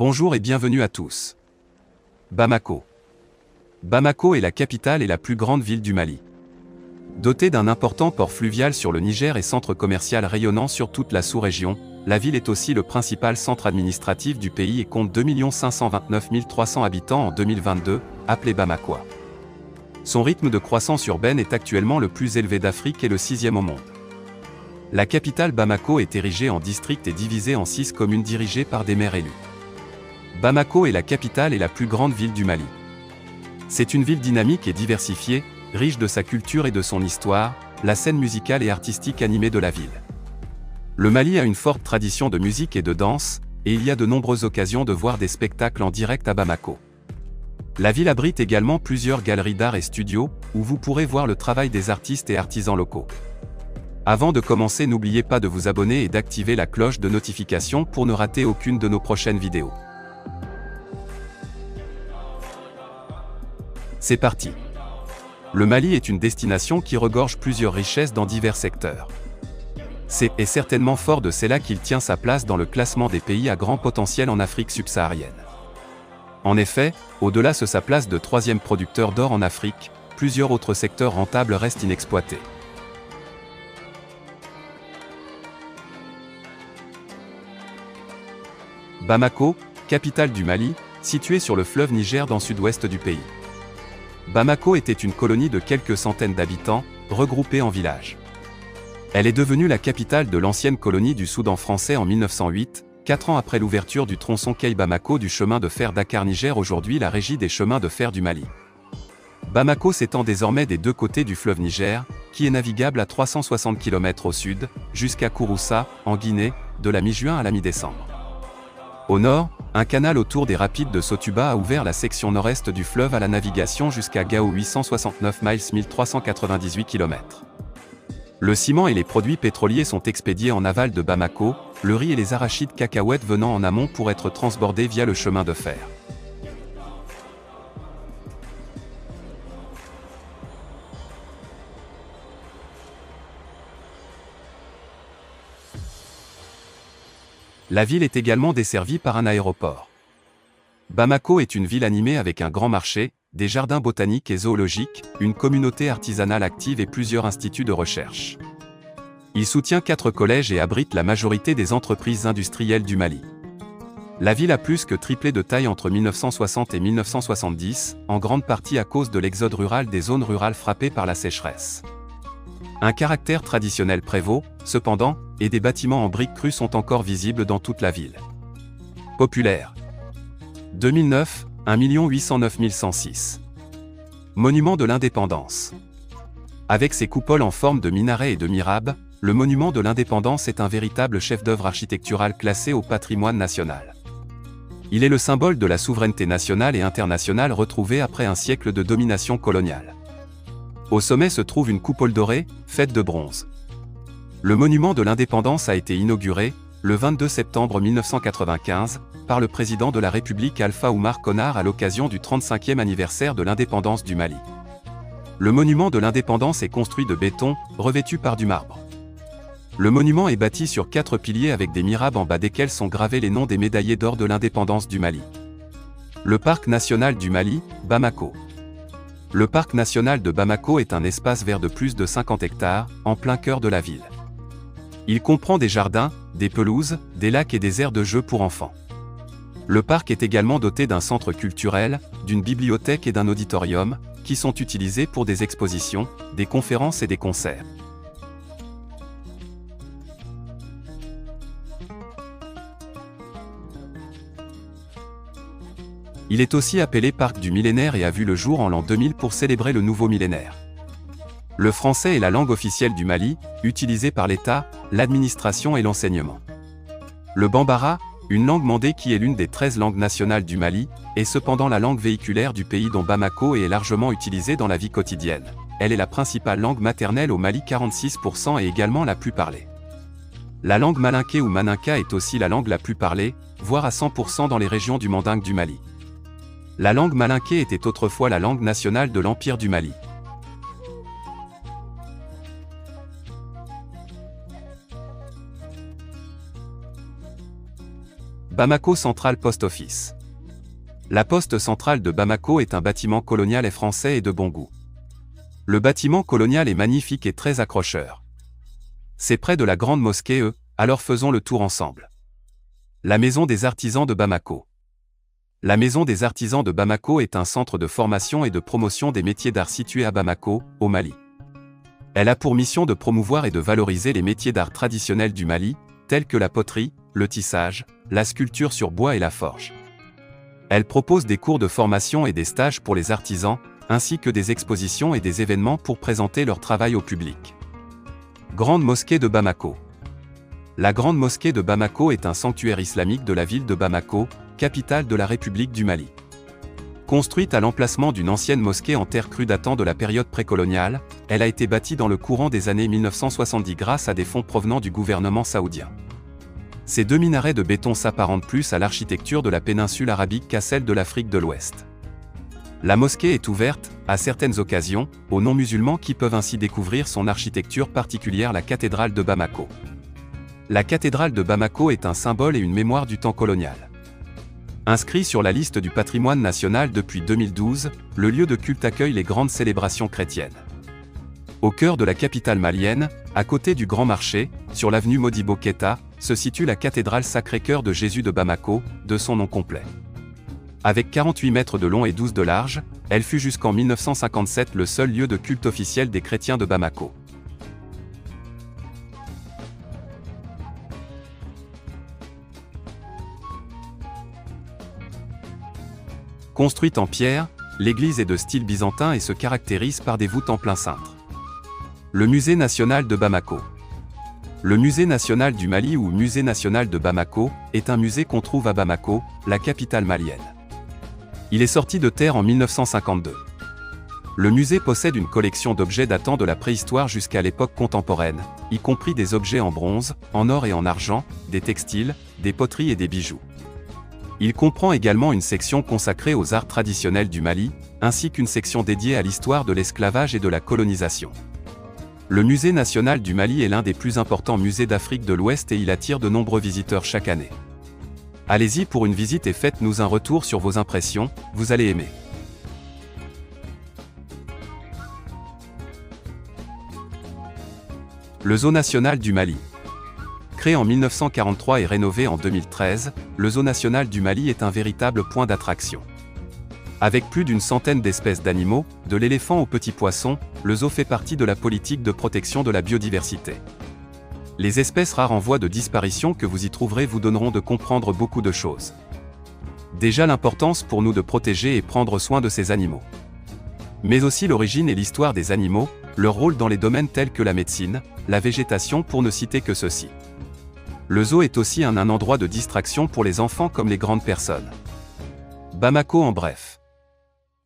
Bonjour et bienvenue à tous. Bamako. Bamako est la capitale et la plus grande ville du Mali. Dotée d'un important port fluvial sur le Niger et centre commercial rayonnant sur toute la sous-région, la ville est aussi le principal centre administratif du pays et compte 2 529 300 habitants en 2022, appelé Bamakois. Son rythme de croissance urbaine est actuellement le plus élevé d'Afrique et le 6e au monde. La capitale Bamako est érigée en district et divisée en 6 communes dirigées par des maires élus. Bamako est la capitale et la plus grande ville du Mali. C'est une ville dynamique et diversifiée, riche de sa culture et de son histoire, la scène musicale et artistique animée de la ville. Le Mali a une forte tradition de musique et de danse, et il y a de nombreuses occasions de voir des spectacles en direct à Bamako. La ville abrite également plusieurs galeries d'art et studios, où vous pourrez voir le travail des artistes et artisans locaux. Avant de commencer, n'oubliez pas de vous abonner et d'activer la cloche de notification pour ne rater aucune de nos prochaines vidéos. C'est parti. Le Mali est une destination qui regorge plusieurs richesses dans divers secteurs. C'est certainement fort de cela qu'il tient sa place dans le classement des pays à grand potentiel en Afrique subsaharienne. En effet, au-delà de sa place de 3e producteur d'or en Afrique, plusieurs autres secteurs rentables restent inexploités. Bamako, capitale du Mali, située sur le fleuve Niger dans le sud-ouest du pays. Bamako était une colonie de quelques centaines d'habitants, regroupés en villages. Elle est devenue la capitale de l'ancienne colonie du Soudan français en 1908, 4 ans après l'ouverture du tronçon Key-Bamako du chemin de fer Dakar-Niger, aujourd'hui la Régie des chemins de fer du Mali. Bamako s'étend désormais des deux côtés du fleuve Niger, qui est navigable à 360 km au sud, jusqu'à Kouroussa, en Guinée, de la mi-juin à la mi-décembre. Au nord, un canal autour des rapides de Sotuba a ouvert la section nord-est du fleuve à la navigation jusqu'à Gao 869 miles 1398 km. Le ciment et les produits pétroliers sont expédiés en aval de Bamako, le riz et les arachides cacahuètes venant en amont pour être transbordés via le chemin de fer. La ville est également desservie par un aéroport. Bamako est une ville animée avec un grand marché, des jardins botaniques et zoologiques, une communauté artisanale active et plusieurs instituts de recherche. Il soutient 4 collèges et abrite la majorité des entreprises industrielles du Mali. La ville a plus que triplé de taille entre 1960 et 1970, en grande partie à cause de l'exode rural des zones rurales frappées par la sécheresse. Un caractère traditionnel prévaut, cependant, et des bâtiments en briques crues sont encore visibles dans toute la ville. Populaire. 2009, 1 809 106. Monument de l'Indépendance. Avec ses coupoles en forme de minaret et de mihrab, le monument de l'Indépendance est un véritable chef-d'œuvre architectural classé au patrimoine national. Il est le symbole de la souveraineté nationale et internationale retrouvée après un siècle de domination coloniale. Au sommet se trouve une coupole dorée, faite de bronze. Le monument de l'Indépendance a été inauguré, le 22 septembre 1995, par le président de la République Alpha Oumar Konaré à l'occasion du 35e anniversaire de l'indépendance du Mali. Le monument de l'Indépendance est construit de béton, revêtu par du marbre. Le monument est bâti sur 4 piliers avec des mihrabs en bas desquels sont gravés les noms des médaillés d'or de l'indépendance du Mali. Le Parc national du Mali, Bamako. Le Parc national de Bamako est un espace vert de plus de 50 hectares, en plein cœur de la ville. Il comprend des jardins, des pelouses, des lacs et des aires de jeux pour enfants. Le parc est également doté d'un centre culturel, d'une bibliothèque et d'un auditorium, qui sont utilisés pour des expositions, des conférences et des concerts. Il est aussi appelé Parc du millénaire et a vu le jour en l'an 2000 pour célébrer le nouveau millénaire. Le français est la langue officielle du Mali, utilisée par l'État, l'administration et l'enseignement. Le bambara, une langue mandée qui est l'une des 13 langues nationales du Mali, est cependant la langue véhiculaire du pays dont Bamako est largement utilisée dans la vie quotidienne. Elle est la principale langue maternelle au Mali, 46%, et également la plus parlée. La langue malinké ou maninka est aussi la langue la plus parlée, voire à 100% dans les régions du Mandingue du Mali. La langue malinké était autrefois la langue nationale de l'Empire du Mali. Bamako Central Post Office. La poste centrale de Bamako est un bâtiment colonial et français et de bon goût. Le bâtiment colonial est magnifique et très accrocheur. C'est près de la grande mosquée, alors faisons le tour ensemble. La Maison des artisans de Bamako. La Maison des artisans de Bamako est un centre de formation et de promotion des métiers d'art situé à Bamako, au Mali. Elle a pour mission de promouvoir et de valoriser les métiers d'art traditionnels du Mali, tels que la poterie, le tissage, la sculpture sur bois et la forge. Elle propose des cours de formation et des stages pour les artisans, ainsi que des expositions et des événements pour présenter leur travail au public. Grande mosquée de Bamako. La Grande mosquée de Bamako est un sanctuaire islamique de la ville de Bamako, capitale de la République du Mali. Construite à l'emplacement d'une ancienne mosquée en terre crue datant de la période précoloniale, elle a été bâtie dans le courant des années 1970 grâce à des fonds provenant du gouvernement saoudien. Ces deux minarets de béton s'apparentent plus à l'architecture de la péninsule arabique qu'à celle de l'Afrique de l'Ouest. La mosquée est ouverte, à certaines occasions, aux non-musulmans qui peuvent ainsi découvrir son architecture particulière, la cathédrale de Bamako. La cathédrale de Bamako est un symbole et une mémoire du temps colonial. Inscrit sur la liste du patrimoine national depuis 2012, le lieu de culte accueille les grandes célébrations chrétiennes. Au cœur de la capitale malienne, à côté du Grand Marché, sur l'avenue Modibo Keïta, se situe la cathédrale Sacré-Cœur de Jésus de Bamako, de son nom complet. Avec 48 mètres de long et 12 de large, elle fut jusqu'en 1957 le seul lieu de culte officiel des chrétiens de Bamako. Construite en pierre, l'église est de style byzantin et se caractérise par des voûtes en plein cintre. Le Musée national de Bamako. Le Musée national du Mali ou Musée national de Bamako est un musée qu'on trouve à Bamako, la capitale malienne. Il est sorti de terre en 1952. Le musée possède une collection d'objets datant de la préhistoire jusqu'à l'époque contemporaine, y compris des objets en bronze, en or et en argent, des textiles, des poteries et des bijoux. Il comprend également une section consacrée aux arts traditionnels du Mali, ainsi qu'une section dédiée à l'histoire de l'esclavage et de la colonisation. Le Musée national du Mali est l'un des plus importants musées d'Afrique de l'Ouest et il attire de nombreux visiteurs chaque année. Allez-y pour une visite et faites-nous un retour sur vos impressions, vous allez aimer. Le Zoo national du Mali. Créé en 1943 et rénové en 2013, le Zoo national du Mali est un véritable point d'attraction. Avec plus d'une centaine d'espèces d'animaux, de l'éléphant aux petits poissons, le zoo fait partie de la politique de protection de la biodiversité. Les espèces rares en voie de disparition que vous y trouverez vous donneront de comprendre beaucoup de choses. Déjà l'importance pour nous de protéger et prendre soin de ces animaux. Mais aussi l'origine et l'histoire des animaux, leur rôle dans les domaines tels que la médecine, la végétation pour ne citer que ceux-ci. Le zoo est aussi un endroit de distraction pour les enfants comme les grandes personnes. Bamako en bref.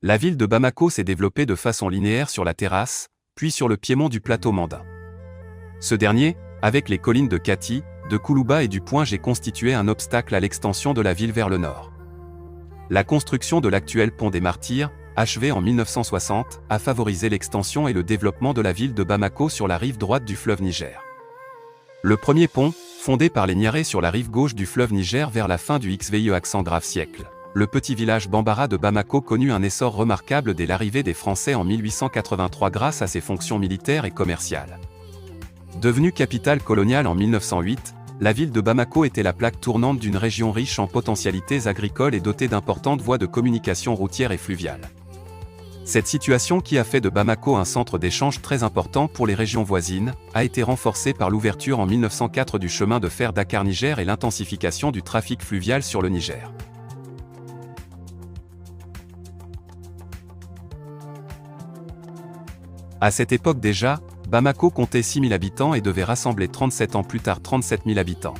La ville de Bamako s'est développée de façon linéaire sur la terrasse, puis sur le piémont du plateau Mandin. Ce dernier, avec les collines de Kati, de Koulouba et du Point G constituait un obstacle à l'extension de la ville vers le nord. La construction de l'actuel pont des Martyrs, achevé en 1960, a favorisé l'extension et le développement de la ville de Bamako sur la rive droite du fleuve Niger. Le premier pont, fondé par les Niarés sur la rive gauche du fleuve Niger vers la fin du XVIe siècle, le petit village Bambara de Bamako connut un essor remarquable dès l'arrivée des Français en 1883 grâce à ses fonctions militaires et commerciales. Devenue capitale coloniale en 1908, la ville de Bamako était la plaque tournante d'une région riche en potentialités agricoles et dotée d'importantes voies de communication routières et fluviales. Cette situation qui a fait de Bamako un centre d'échange très important pour les régions voisines, a été renforcée par l'ouverture en 1904 du chemin de fer Dakar-Niger et l'intensification du trafic fluvial sur le Niger. À cette époque déjà, Bamako comptait 6 000 habitants et devait rassembler 37 ans plus tard 37 000 habitants.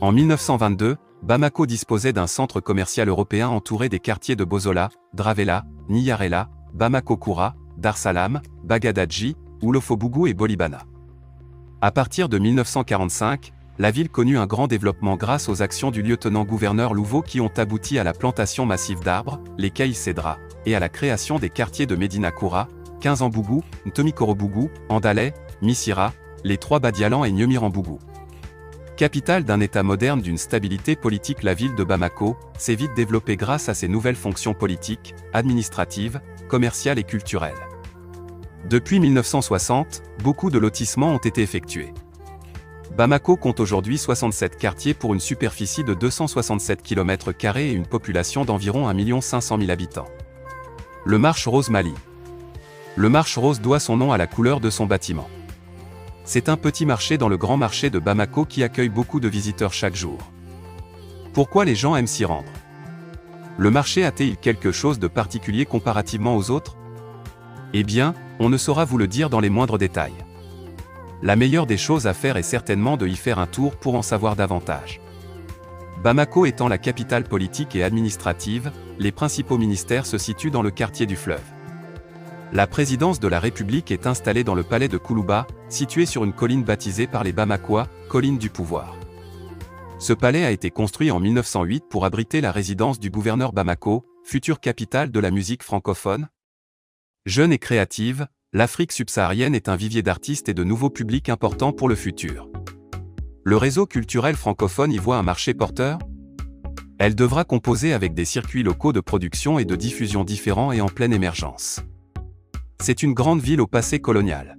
En 1922, Bamako disposait d'un centre commercial européen entouré des quartiers de Bozola, Dravela, Niyarela, Bamako-Koura, Dar Salam, Bagadadji, Oulofobougou et Bolibana. À partir de 1945, la ville connut un grand développement grâce aux actions du lieutenant-gouverneur Louveau qui ont abouti à la plantation massive d'arbres, les Caïs Cédra, et à la création des quartiers de Médina Koura, 15 en Bougou, Ntomikorobougou, Andalais, Missira, les 3 Badialan et Nyemirambougou. Capitale d'un État moderne d'une stabilité politique, la ville de Bamako s'est vite développée grâce à ses nouvelles fonctions politiques, administratives, commerciales et culturelles. Depuis 1960, beaucoup de lotissements ont été effectués. Bamako compte aujourd'hui 67 quartiers pour une superficie de 267 km² et une population d'environ 1 500 000 habitants. Le Marché Rose Mali. Le Marché Rose doit son nom à la couleur de son bâtiment. C'est un petit marché dans le grand marché de Bamako qui accueille beaucoup de visiteurs chaque jour. Pourquoi les gens aiment s'y rendre? Le marché a-t-il quelque chose de particulier comparativement aux autres? Eh bien, on ne saura vous le dire dans les moindres détails. La meilleure des choses à faire est certainement de y faire un tour pour en savoir davantage. Bamako étant la capitale politique et administrative, les principaux ministères se situent dans le quartier du fleuve. La présidence de la République est installée dans le palais de Koulouba, situé sur une colline baptisée par les Bamakois, colline du pouvoir. Ce palais a été construit en 1908 pour abriter la résidence du gouverneur Bamako, future capitale de la musique francophone. Jeune et créative, l'Afrique subsaharienne est un vivier d'artistes et de nouveaux publics importants pour le futur. Le réseau culturel francophone y voit un marché porteur. Elle devra composer avec des circuits locaux de production et de diffusion différents et en pleine émergence. C'est une grande ville au passé colonial.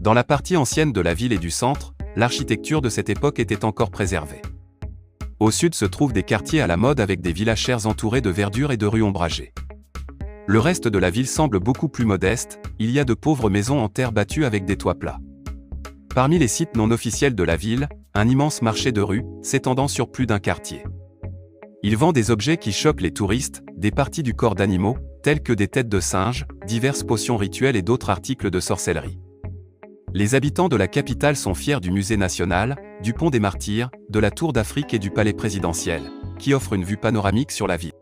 Dans la partie ancienne de la ville et du centre, l'architecture de cette époque était encore préservée. Au sud se trouvent des quartiers à la mode avec des villas chères entourées de verdure et de rues ombragées. Le reste de la ville semble beaucoup plus modeste, il y a de pauvres maisons en terre battue avec des toits plats. Parmi les sites non officiels de la ville, un immense marché de rue, s'étendant sur plus d'un quartier. Il vend des objets qui choquent les touristes, des parties du corps d'animaux, telles que des têtes de singes, diverses potions rituelles et d'autres articles de sorcellerie. Les habitants de la capitale sont fiers du musée national, du pont des Martyrs, de la tour d'Afrique et du palais présidentiel, qui offrent une vue panoramique sur la ville.